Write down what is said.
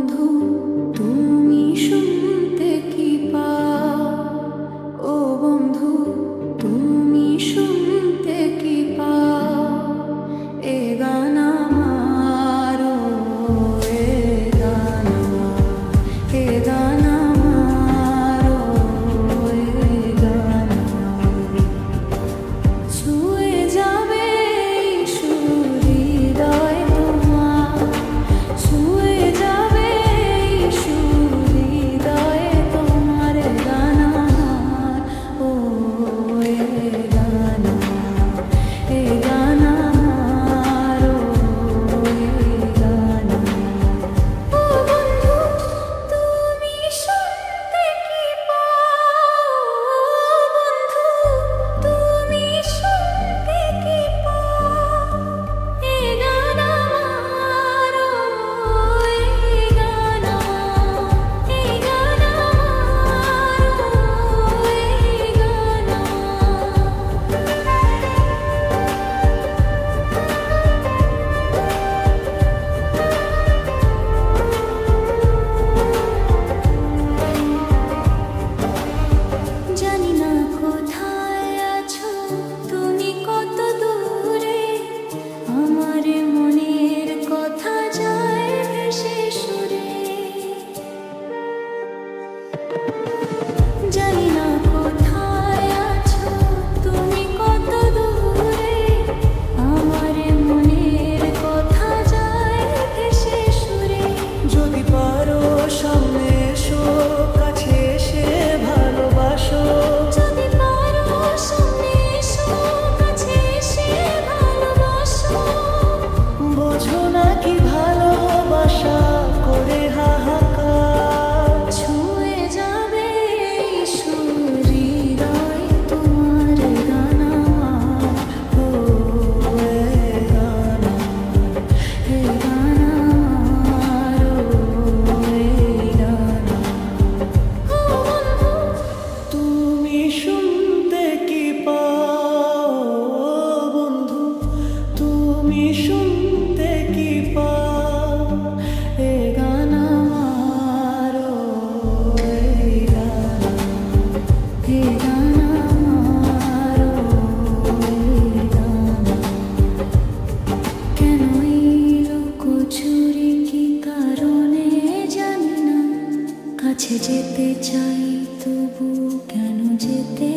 বন্ধু তুমি শুনতে কি পাও, ও বন্ধু তুমি শুনতে কি পাও, এ গান আমার, এ গান আমার, এ গান আমার, এ গান আমার। ছুঁয়ে যাবে হৃদয় তোমার, ছুঁয়ে যাবে হৃদয় তোমার, গান আমার, ও এ গান আমার, এ গান আমার, ও এ গান আমার। ও বন্ধু তুমি শুনতে কি পাও, বন্ধু তুমি শুনতে কি পাও, এ গান আমার, এ গান আমার, এ গান আমার, এ গান আমার। জানি না কোথায় আছো তুমি, কত দূরে, আমার মনের কথা যায় ভেসে সুরে। জানি না কোথায় আছো তুমি, কত দূরে, আমার মনের কথা যায় ভেসে সুরে। যদি পারো সামনে এসো, কাছে এসে ভালোবাসো, যদি পারো সামনে এসো, কাছে এসে ভালোবাসো। বোঝো না কি ভালোবাসা করে হাহাকার, ছুঁয়ে যাবে হৃদয় তোমার, গান আমার, ও এ গান আমার, এ গান আমার, ও এ গান আমার। ও বন্ধু তুমি শুনতে কি পাও, বন্ধু তুমি শুনতে কি পাও, এ গান আমার, ও এ গান আমার, এ গান আমার, ও এ গান আমার। কেন এলো কচুরি কি কারণে জানি না, কাছে যেতে চাই তবু কেন যেতে